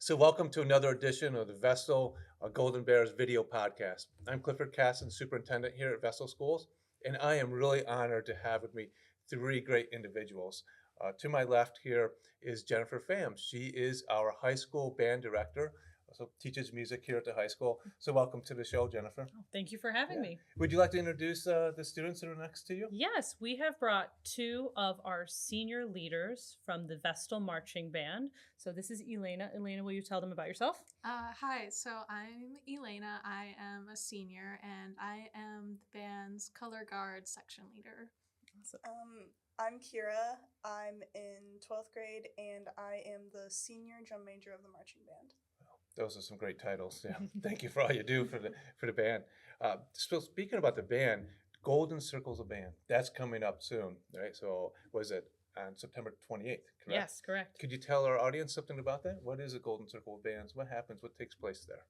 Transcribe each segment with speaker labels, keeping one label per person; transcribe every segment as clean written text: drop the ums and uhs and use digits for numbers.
Speaker 1: So, welcome to another edition of the Vestal Golden Bears video podcast. I'm Clifford Casson, superintendent here at Vestal Schools, and I am really honored to have with me three great individuals. To my left here is Jennifer Pham. She is our high school band director, also teaches music here at the high school. So, welcome to the show, Jennifer.
Speaker 2: Oh, thank you for having
Speaker 1: Yeah.
Speaker 2: me.
Speaker 1: Would you like to introduce the students that are next to you?
Speaker 2: Yes, we have brought two of our senior leaders from the Vestal Marching Band. So this is Elena. Elena, will you tell them about yourself?
Speaker 3: Hi, so I'm Elena. I am a senior and I am the band's color guard section leader.
Speaker 2: Awesome.
Speaker 4: I'm Kira. I'm in 12th grade and I am the senior drum major of the marching band.
Speaker 1: Those are some great titles. Yeah, thank you for all you do for the band. So speaking about the band, Golden Circles of Band, that's coming up soon, right? So was it on September 28th? Correct?
Speaker 2: Yes, correct.
Speaker 1: Could you tell our audience something about that? What is a Golden Circle of Bands? What happens? What takes place there?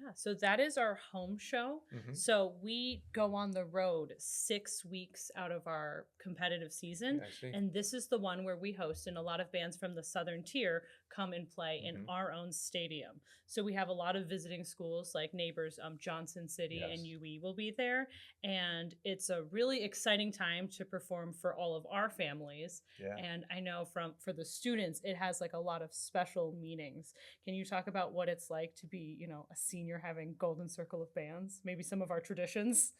Speaker 2: Yeah, so that is our home show.
Speaker 1: Mhm.
Speaker 2: So we go on the road 6 weeks out of our competitive season.
Speaker 1: I see.
Speaker 2: And this is the one where we host, and a lot of bands from the Southern Tier come and play in
Speaker 1: Mhm.
Speaker 2: our own stadium. So we have a lot of visiting schools like neighbors, Johnson City and
Speaker 1: Yes.
Speaker 2: UE will be there. And it's a really exciting time to perform for all of our families.
Speaker 1: Yeah.
Speaker 2: And I know for the students, it has like a lot of special meanings. Can you talk about what it's like to be, a senior having Golden Circle of Bands? Maybe some of our traditions?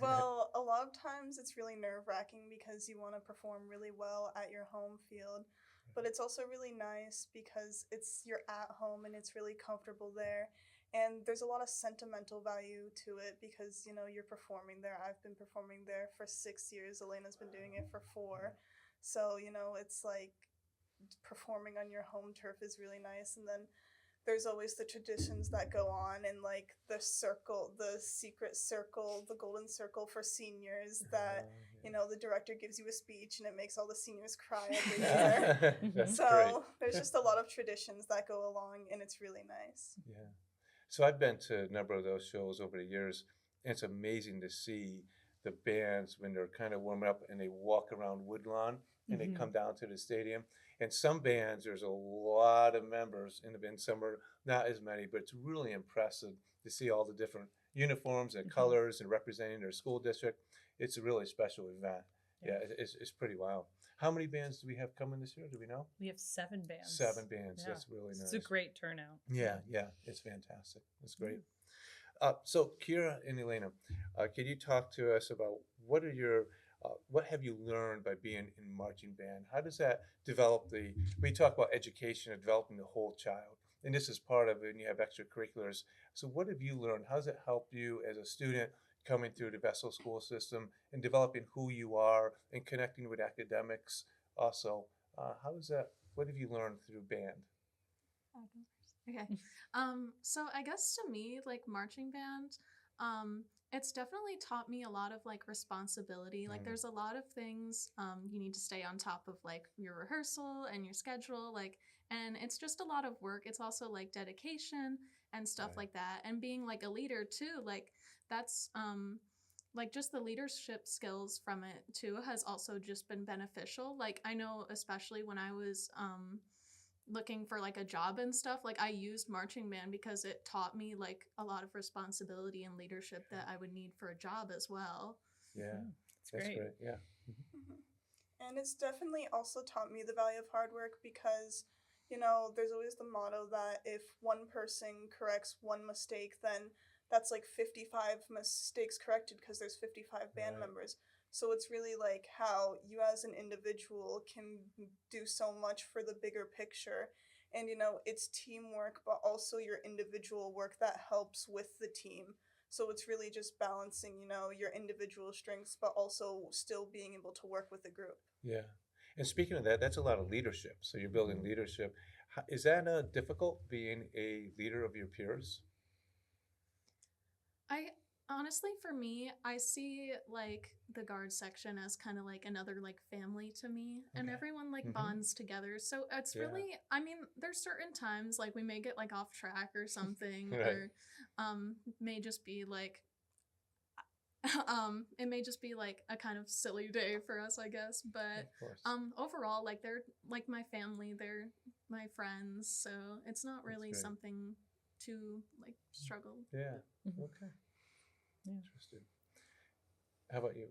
Speaker 4: Well, a lot of times it's really nerve-wracking because you want to perform really well at your home field, but it's also really nice because you're at home and it's really comfortable there. And there's a lot of sentimental value to it because, you're performing there. I've been performing there for 6 years. Elena's been doing it for 4. So, it's like performing on your home turf is really nice. And then there's always the traditions that go on and like the circle, the secret circle, the golden circle for seniors that, the director gives you a speech and it makes all the seniors cry every year.
Speaker 1: That's
Speaker 4: So
Speaker 1: great.
Speaker 4: there's just a lot of traditions that go along and it's really nice.
Speaker 1: Yeah. So I've been to a number of those shows over the years, and it's amazing to see the bands when they're kind of warming up and they walk around Woodlawn and they come down to the stadium. And some bands, there's a lot of members in the band. Some are not as many, but it's really impressive to see all the different uniforms and colors and representing their school district. It's a really special event. Yeah, it's pretty wild. How many bands do we have coming this year? Do we know?
Speaker 2: We have 7 bands.
Speaker 1: 7 bands.
Speaker 2: Yeah.
Speaker 1: That's really nice.
Speaker 2: It's a great turnout.
Speaker 1: Yeah, it's fantastic. It's great. So Kira and Elena, can you talk to us about what have you learned by being in marching band? How does that develop we talk about education and developing the whole child, and this is part of it, and you have extracurriculars. So what have you learned? How does it help you as a student coming through the Vestal school system and developing who you are and connecting with academics also? What have you learned through band?
Speaker 3: Okay. So I guess to me, like marching band, it's definitely taught me a lot of like responsibility. Like there's a lot of things you need to stay on top of, like your rehearsal and your schedule, and it's just a lot of work. It's also like dedication and stuff like that. And being like a leader too, like that's like just the leadership skills from it too has also just been beneficial. Like I know especially when I was looking for like a job and stuff, like I used marching band because it taught me like a lot of responsibility and leadership that I would need for a job as well.
Speaker 1: Yeah,
Speaker 2: That's great.
Speaker 1: Yeah.
Speaker 4: And it's definitely also taught me the value of hard work because, there's always the motto that if one person corrects one mistake, then that's like 55 mistakes corrected because there's 55 band members. So it's really like how you as an individual can do so much for the bigger picture. And, it's teamwork, but also your individual work that helps with the team. So it's really just balancing, your individual strengths, but also still being able to work with the group.
Speaker 1: Yeah. And speaking of that, that's a lot of leadership. So you're building leadership. Is that difficult being a leader of your peers?
Speaker 3: I honestly, for me, I see like the guard section as kind of like another like family to me, and
Speaker 1: Okay.
Speaker 3: everyone like bonds together. So it's
Speaker 1: Yeah.
Speaker 3: really, I mean, there's certain times like we may get like off track or something,
Speaker 1: Right.
Speaker 3: or may just be like it may just be like a kind of silly day for us, I guess, but
Speaker 1: Of course.
Speaker 3: overall, like they're like my family, they're my friends, so it's not really
Speaker 1: great.
Speaker 3: something to like struggle.
Speaker 1: Yeah.
Speaker 2: Mhm.
Speaker 1: Okay.
Speaker 2: Yeah.
Speaker 1: Interesting. How about you?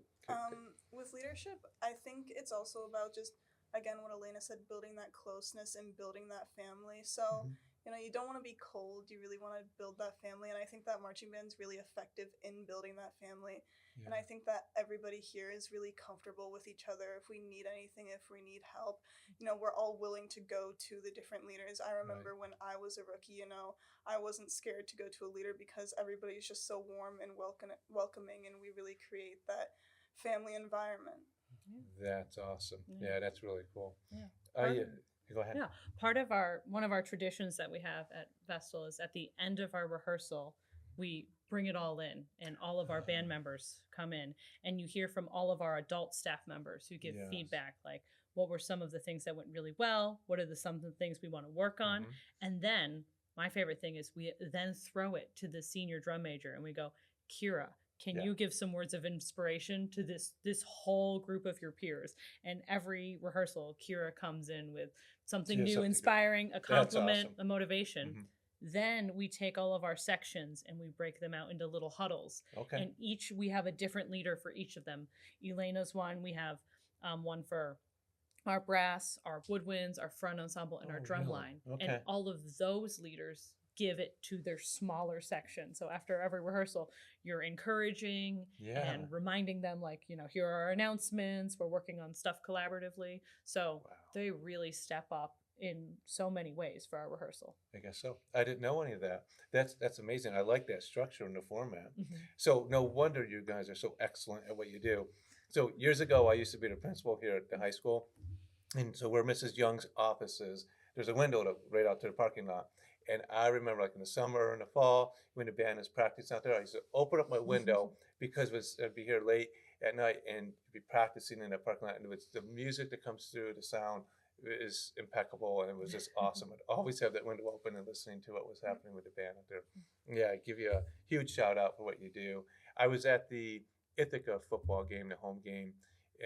Speaker 4: With leadership, I think it's also about just, again, what Elena said, building that closeness and building that family. So,
Speaker 1: Mhm.
Speaker 4: you don't want to be cold. You really want to build that family. And I think that marching band's really effective in building that family. And I think that everybody here is really comfortable with each other. If we need anything, if we need help, we're all willing to go to the different leaders. I remember when I was a rookie, I wasn't scared to go to a leader because everybody's just so warm and welcoming, and we really create that family environment.
Speaker 1: That's awesome.
Speaker 2: Yeah.
Speaker 1: Yeah, that's really cool.
Speaker 2: Yeah.
Speaker 1: Go ahead.
Speaker 2: Yeah, one of our traditions that we have at Vestal is at the end of our rehearsal, we bring it all in, and all of our band members come in, and you hear from all of our adult staff members who give
Speaker 1: Yes.
Speaker 2: feedback, like what were some of the things that went really well, what are some of the things we want to work on,
Speaker 1: Mhm.
Speaker 2: and then my favorite thing is we then throw it to the senior drum major, and we go, Kira, can
Speaker 1: Yeah.
Speaker 2: you give some words of inspiration to this whole group of your peers? And every rehearsal, Kira comes in with something
Speaker 1: Yeah,
Speaker 2: new,
Speaker 1: something good.
Speaker 2: inspiring, a compliment,
Speaker 1: awesome.
Speaker 2: a motivation.
Speaker 1: Mhm.
Speaker 2: Then we take all of our sections and we break them out into little huddles.
Speaker 1: Okay.
Speaker 2: And we have a different leader for each of them. Elena's one, we have one for our brass, our woodwinds, our front ensemble, and our
Speaker 1: Oh,
Speaker 2: drum
Speaker 1: really?
Speaker 2: line.
Speaker 1: Okay.
Speaker 2: And all of those leaders give it to their smaller section. So after every rehearsal, you're encouraging
Speaker 1: Yeah.
Speaker 2: and reminding them, like, here are our announcements. We're working on stuff collaboratively. So
Speaker 1: Wow.
Speaker 2: they really step up in so many ways for our rehearsal.
Speaker 1: I guess so. I didn't know any of that. That's amazing. I like that structure and the format.
Speaker 2: Mhm.
Speaker 1: So no wonder you guys are so excellent at what you do. So years ago, I used to be the principal here at the high school, and so where Mrs. Young's office is, there's a window right out to the parking lot. And I remember, like in the summer and the fall, when the band is practicing out there, I used to open up my window because I'd be here late at night and be practicing in the parking lot, and it was the music that comes through, the sound is impeccable, and it was just awesome. I'd always have that window open and listening to what was happening with the band out there. Yeah, I give you a huge shout out for what you do. I was at the Ithaca football game, the home game,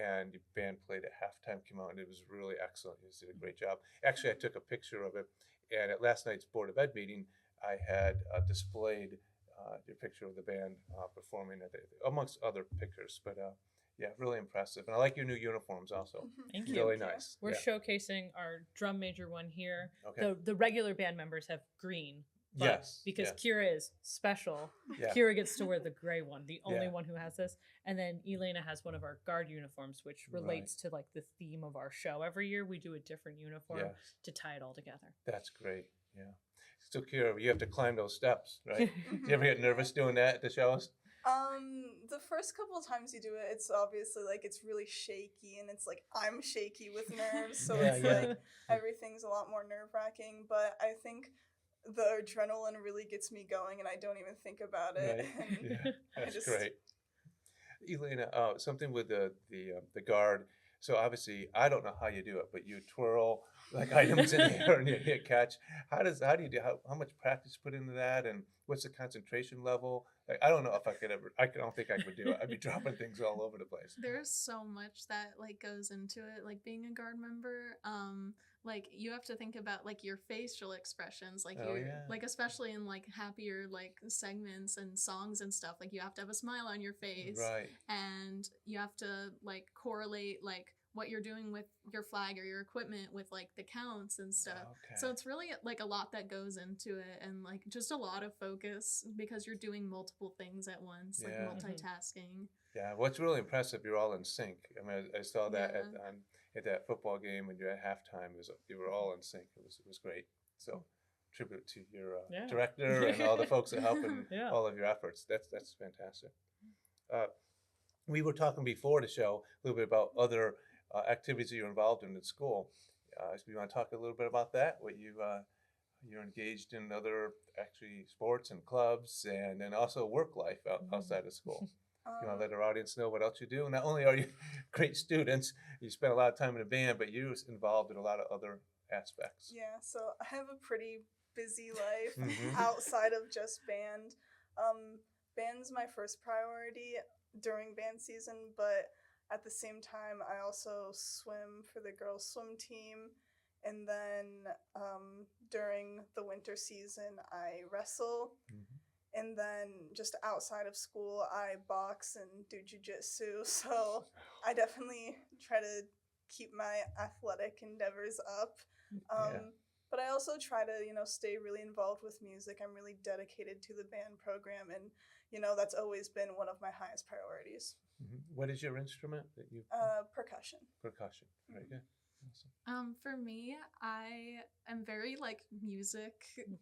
Speaker 1: and the band played at halftime, came out, and it was really excellent. You did a great job. Actually, I took a picture of it, and at last night's Board of Ed meeting, I had displayed your picture of the band performing, amongst other pictures. But yeah, really impressive. And I like your new uniforms also.
Speaker 2: Thank you.
Speaker 1: Really nice.
Speaker 2: We're
Speaker 1: Yeah.
Speaker 2: showcasing our drum major one here.
Speaker 1: Okay.
Speaker 2: The regular band members have green. But
Speaker 1: Yes,
Speaker 2: because
Speaker 1: yeah.
Speaker 2: Kira is special,
Speaker 1: Yeah.
Speaker 2: Kira gets to wear the gray one, the only
Speaker 1: Yeah.
Speaker 2: one who has this. And then Elena has one of our guard uniforms, which relates to like the theme of our show. Every year we do a different uniform
Speaker 1: Yes.
Speaker 2: to tie it all together.
Speaker 1: That's great. Yeah. So Kira, you have to climb those steps, right? Do you ever get nervous doing that at the shows?
Speaker 4: The first couple of times you do it, it's obviously like it's really shaky, and it's like I'm shaky with nerves, so
Speaker 1: Yeah,
Speaker 4: it's
Speaker 1: yeah.
Speaker 4: like everything's a lot more nerve-wracking. But I think the adrenaline really gets me going, and I don't even think about it.
Speaker 1: Right.
Speaker 4: And
Speaker 1: Yeah, that's
Speaker 4: just-
Speaker 1: great. Elena, something with the guard. So obviously, I don't know how you do it, but you twirl like items in the air and you hit catch. How do you do? How much practice put into that, and what's the concentration level? Like, I don't know if I could ever. I don't think I could do it. I'd be dropping things all over the place.
Speaker 3: There's so much that like goes into it, like being a guard member. Like you have to think about like your facial expressions, like
Speaker 1: Oh,
Speaker 3: you're
Speaker 1: yeah.
Speaker 3: like especially in like happier like segments and songs and stuff. Like you have to have a smile on your face,
Speaker 1: Right.
Speaker 3: and you have to like correlate like what you're doing with your flag or your equipment with like the counts and stuff.
Speaker 1: Okay.
Speaker 3: So it's really like a lot that goes into it, and like just a lot of focus because you're doing multiple things at once, like
Speaker 1: Yeah.
Speaker 3: multitasking.
Speaker 1: Yeah, what's really impressive, you're all in sync. I mean, I saw that
Speaker 3: Yeah.
Speaker 1: at that football game when you're at halftime. You were all in sync. It was great. So, tribute to your
Speaker 2: Yeah.
Speaker 1: director and all the folks that help in
Speaker 2: Yeah.
Speaker 1: all of your efforts. That's fantastic. We were talking before the show a little bit about other activities that you're involved in at school. So you want to talk a little bit about that? What you're engaged in other actually sports and clubs, and then also work life outside of school. You want to let our audience know what else you do? Not only are you great students, you spend a lot of time in a band, but you're involved in a lot of other aspects.
Speaker 4: Yeah, so I have a pretty busy life
Speaker 1: Mhm.
Speaker 4: outside of just band. band's my first priority during band season, but at the same time, I also swim for the girls' swim team. And then during the winter season, I wrestle.
Speaker 1: Mhm.
Speaker 4: And then just outside of school, I box and do jujitsu. So I definitely try to keep my athletic endeavors up.
Speaker 1: Yeah.
Speaker 4: But I also try to, stay really involved with music. I'm really dedicated to the band program, and that's always been one of my highest priorities.
Speaker 1: What is your instrument that you?
Speaker 4: Percussion.
Speaker 1: Percussion. Very good.
Speaker 3: For me, I am very like music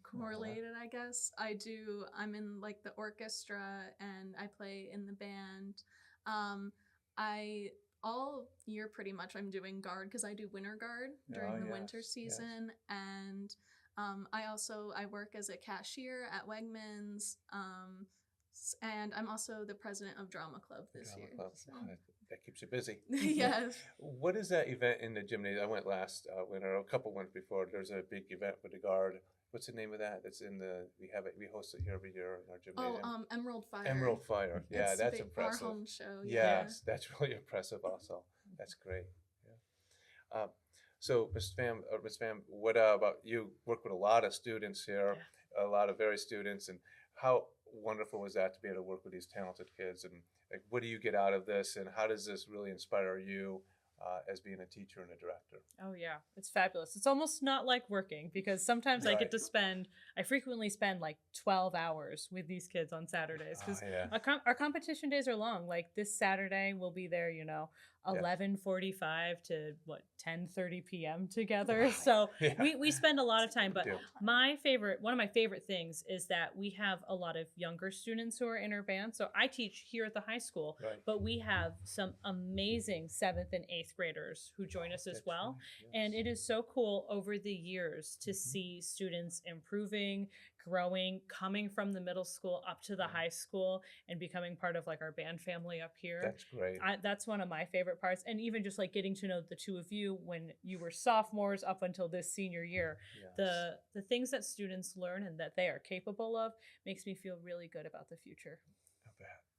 Speaker 3: correlated, I guess. I'm in like the orchestra and I play in the band. I all year pretty much I'm doing guard because I do winter guard during the winter
Speaker 1: Yes, yes.
Speaker 3: season. And I work as a cashier at Wegmans. And I'm also the president of drama club this
Speaker 1: Drama
Speaker 3: year.
Speaker 1: club.
Speaker 3: so.
Speaker 1: That keeps you busy.
Speaker 3: Yes.
Speaker 1: What is that event in the gymnasium? I went last winter, a couple went before. There's a big event with the guard. What's the name of that? It's we host it here every year in our gymnasium.
Speaker 3: Emerald Fire.
Speaker 1: Emerald Fire. Yeah,
Speaker 3: It's
Speaker 1: that's
Speaker 3: our
Speaker 1: impressive.
Speaker 3: home show. Yeah.
Speaker 1: Yes, that's really impressive also. That's great. Yeah. So, Ms. Pham, what about you? Work with a lot of students here, a lot of very students, and how wonderful was that to be able to work with these talented kids? And like, what do you get out of this, and how does this really inspire you as being a teacher and a director?
Speaker 2: Oh yeah, it's fabulous. It's almost not like working because sometimes I get to I frequently spend like 12 hours with these kids on Saturdays because our competition days are long. Like this Saturday, we'll be there, 11:45 to 10:30 p.m. together. So we spend a lot of time. But one of my favorite things is that we have a lot of younger students who are in our band. So I teach here at the high school, but we have some amazing 7th and 8th graders who join us as well. And it is so cool over the years to see students improving, growing, coming from the middle school up to the high school and becoming part of like our band family up here.
Speaker 1: That's great.
Speaker 2: That's one of my favorite parts. And even just like getting to know the two of you when you were sophomores up until this senior year, the things that students learn and that they are capable of makes me feel really good about the future.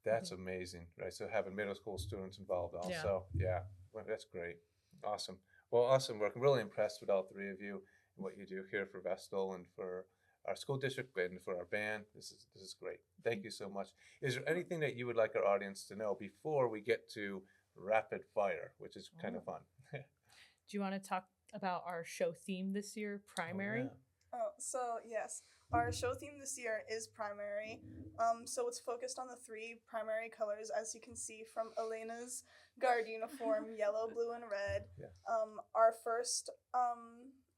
Speaker 1: That's amazing, right? So having middle school students involved also. Yeah. Well, that's great. Awesome. Well, awesome work. I'm really impressed with all three of you and what you do here for Vestal and for our school district and for our band. This is great. Thank you so much. Is there anything that you would like our audience to know before we get to rapid fire, which is kind of fun?
Speaker 2: Do you want to talk about our show theme this year, primary?
Speaker 4: So yes, our show theme this year is primary. So it's focused on the 3 primary colors, as you can see from Elena's guard uniform, yellow, blue, and red. Our first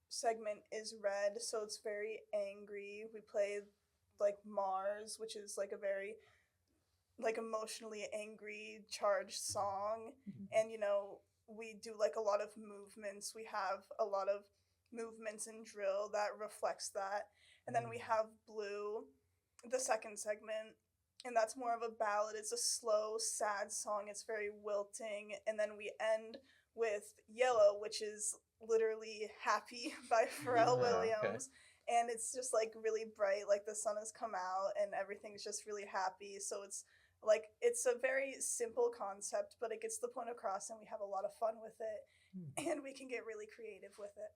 Speaker 4: segment is red, so it's very angry. We play like Mars, which is like a very like emotionally angry, charged song. And we do like a lot of movements. We have a lot of movements and drill that reflects that. And then we have blue, the second segment, and that's more of a ballad. It's a slow, sad song. It's very wilting. And then we end with yellow, which is literally Happy by Pharrell Williams. And it's just like really bright, like the sun has come out and everything's just really happy. So it's like, it's a very simple concept, but it gets the point across and we have a lot of fun with it and we can get really creative with it.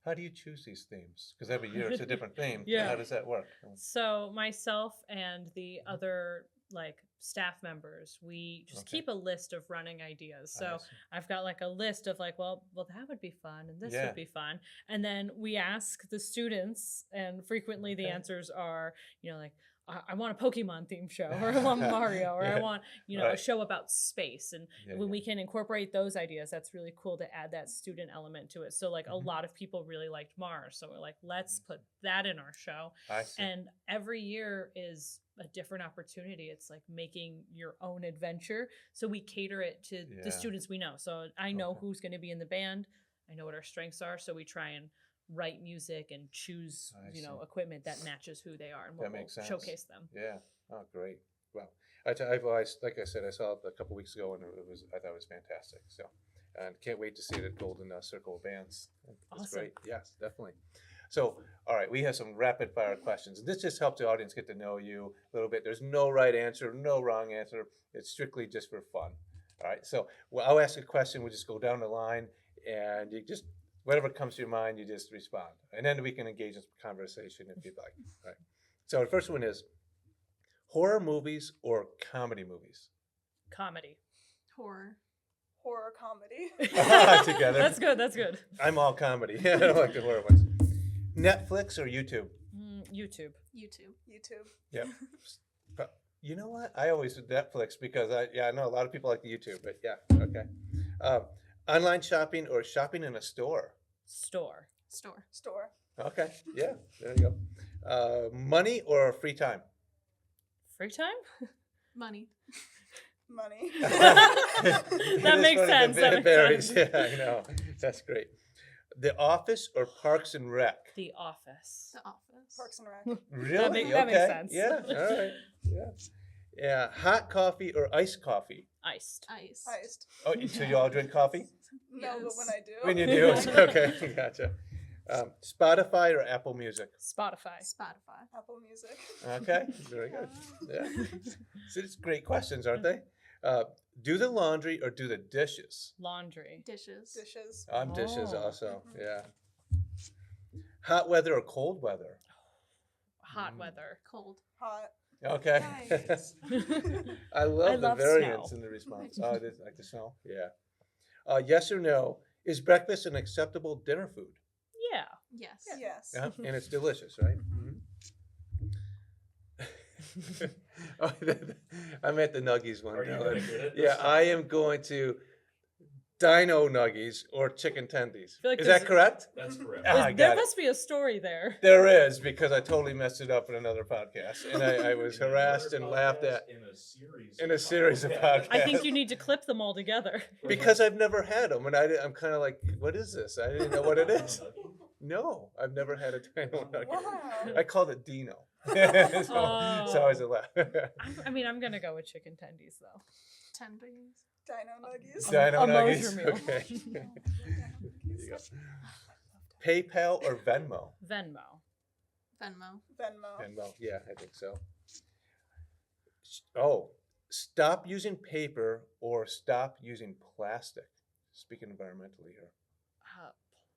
Speaker 1: How do you choose these themes? Because every year it's a different theme.
Speaker 2: Yeah.
Speaker 1: How does that work?
Speaker 2: So myself and the other like staff members, we just keep a list of running ideas. So I've got like a list of like, well, that would be fun and this would be fun. And then we ask the students, and frequently the answers are, like, I want a Pokemon themed show, or I want Mario, or I want, a show about space. And when we can incorporate those ideas, that's really cool to add that student element to it. So like a lot of people really liked Mars. So we're like, let's put that in our show. And every year is a different opportunity. It's like making your own adventure. So we cater it to the students we know. So I know who's going to be in the band. I know what our strengths are. So we try and write music and choose, equipment that matches who they are, and we'll showcase them.
Speaker 1: Yeah. Oh, great. Well, I've always, like I said, I saw it a couple weeks ago, and I thought it was fantastic. So, and can't wait to see it at Golden Circle of Bands. It's
Speaker 2: Awesome.
Speaker 1: great. Yes, definitely. So, all right, we have some rapid fire questions. This just helps the audience get to know you a little bit. There's no right answer, no wrong answer. It's strictly just for fun. All right, so I'll ask a question. We'll just go down the line, and you just whatever comes to your mind, you just respond, and then we can engage in conversation if you'd like. All right. So the first one is horror movies or comedy movies.
Speaker 2: Comedy.
Speaker 3: Horror.
Speaker 4: Horror comedy.
Speaker 1: Together.
Speaker 2: That's good. That's good.
Speaker 1: I'm all comedy. I don't like the horror ones. Netflix or YouTube?
Speaker 2: YouTube.
Speaker 3: YouTube.
Speaker 4: YouTube.
Speaker 1: Yep. You know what? I always did Netflix because I know a lot of people like the YouTube, but yeah, okay. Online shopping or shopping in a store?
Speaker 2: Store.
Speaker 3: Store.
Speaker 4: Store.
Speaker 1: Okay, yeah, there you go. Money or free time?
Speaker 2: Free time?
Speaker 3: Money.
Speaker 4: Money.
Speaker 2: That makes sense. That
Speaker 1: It
Speaker 2: makes
Speaker 1: varies.
Speaker 2: sense.
Speaker 1: Yeah, I know. That's great. The Office or Parks and Rec?
Speaker 2: The Office.
Speaker 3: The Office.
Speaker 4: Parks and Rec.
Speaker 1: Really?
Speaker 2: that makes
Speaker 1: Okay.
Speaker 2: sense.
Speaker 1: Yeah, all right. Yeah. Yeah. Hot coffee or iced coffee?
Speaker 2: Iced.
Speaker 3: Ice.
Speaker 4: Iced.
Speaker 1: Oh, so you all drink coffee?
Speaker 4: No, but
Speaker 3: Yes.
Speaker 4: when I do.
Speaker 1: When you do, okay, gotcha. Spotify or Apple Music?
Speaker 2: Spotify.
Speaker 3: Spotify.
Speaker 4: Apple Music.
Speaker 1: Okay, very good. Yeah. So it's great questions, aren't they? Do the laundry or do the dishes?
Speaker 2: Laundry.
Speaker 3: Dishes.
Speaker 4: Dishes.
Speaker 1: I'm dishes
Speaker 2: Oh.
Speaker 1: also. Yeah. Hot weather or cold weather?
Speaker 2: Hot weather.
Speaker 3: Cold.
Speaker 4: Hot.
Speaker 1: Okay.
Speaker 3: Nice.
Speaker 1: I love the
Speaker 2: love
Speaker 1: variance
Speaker 2: snow.
Speaker 1: in the response. Oh, it is like the snow? Yeah. Yes or no? Is breakfast an acceptable dinner food?
Speaker 2: Yeah.
Speaker 3: Yes.
Speaker 4: Yes.
Speaker 1: Yeah, and it's delicious, right? Mhm. Oh, I'm at the Nuggies one.
Speaker 5: Are you
Speaker 1: now.
Speaker 5: gonna get it this
Speaker 1: Yeah,
Speaker 5: time?
Speaker 1: I am going to Dino Nuggies or Chicken Tendies.
Speaker 2: feel like
Speaker 1: Is
Speaker 2: there's-
Speaker 1: that correct?
Speaker 5: That's correct.
Speaker 1: Ah, I
Speaker 2: There
Speaker 1: got it.
Speaker 2: must be a story there.
Speaker 1: There is, because I totally messed it up in another podcast, and I was
Speaker 5: In another
Speaker 1: harassed and laughed at
Speaker 5: podcast, in
Speaker 1: in a series of podcasts.
Speaker 2: I think you need to clip them all together.
Speaker 1: because I've never had them, and I'm kind of like, what is this? I didn't know what it is. No, I've never had a Dino Nugget.
Speaker 4: Wow.
Speaker 1: I called it Dino. So I was a laugh.
Speaker 2: I'm gonna go with chicken tendies though.
Speaker 3: Tendies.
Speaker 4: Dino Nuggies.
Speaker 1: Dino
Speaker 2: A
Speaker 1: Nuggies.
Speaker 2: Moser meal.
Speaker 1: Okay. There you go. PayPal or Venmo?
Speaker 2: Venmo.
Speaker 3: Venmo.
Speaker 4: Venmo.
Speaker 1: Venmo, yeah, I think so. Oh, stop using paper or stop using plastic. Speaking environmentally here.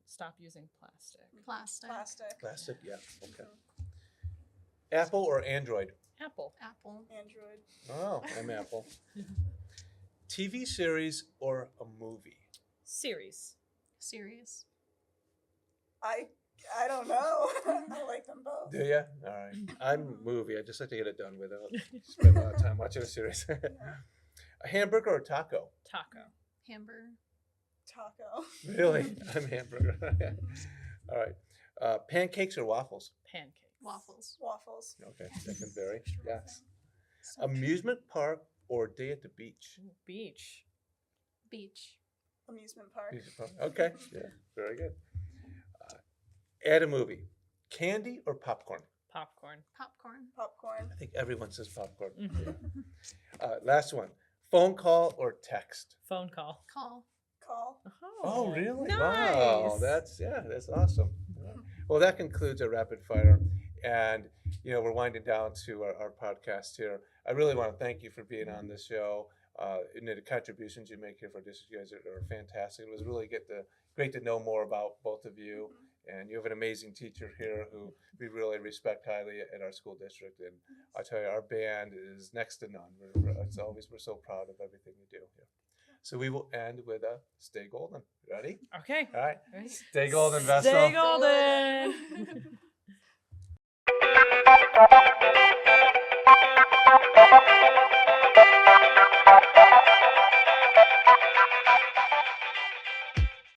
Speaker 2: Stop using plastic.
Speaker 3: Plastic.
Speaker 4: Plastic.
Speaker 1: Plastic, yeah, okay. Apple or Android?
Speaker 2: Apple.
Speaker 3: Apple.
Speaker 4: Android.
Speaker 1: Oh, I'm Apple. TV series or a movie?
Speaker 2: Series.
Speaker 3: Series.
Speaker 4: I don't know. I like them both.
Speaker 1: Do ya? All right. I'm movie. I just like to get it done with it. Spend a lot of time watching a series. A hamburger or taco?
Speaker 2: Taco.
Speaker 3: Hamburger.
Speaker 4: Taco.
Speaker 1: Really? I'm hamburger. All right. Pancakes or waffles?
Speaker 2: Pancakes.
Speaker 3: Waffles.
Speaker 4: Waffles.
Speaker 1: Okay, that can vary. Yes. Amusement park or day at the beach?
Speaker 2: Ooh, beach.
Speaker 3: Beach.
Speaker 4: Amusement park.
Speaker 1: Amusement park. Okay, yeah, very good. Add a movie. Candy or popcorn?
Speaker 2: Popcorn.
Speaker 3: Popcorn.
Speaker 4: Popcorn.
Speaker 1: I think everyone says popcorn.
Speaker 2: Mhm.
Speaker 1: Yeah. Last one. Phone call or text?
Speaker 2: Phone call.
Speaker 3: Call.
Speaker 4: Call.
Speaker 1: Oh, really?
Speaker 2: Nice.
Speaker 1: Wow, that's awesome. Yeah. Well, that concludes our rapid fire, and we're winding down to our podcast here. I really want to thank you for being on this show. And the contributions you make here for this, you guys are fantastic. It was really great to know more about both of you, and you have an amazing teacher here who we really respect highly at our school district. And I tell you, our band is next to none. We're so proud of everything you do here. So we will end with a Stay Golden. Ready?
Speaker 2: Okay.
Speaker 1: All right.
Speaker 2: Ready?
Speaker 1: Stay Golden, Vestal.
Speaker 2: Stay golden.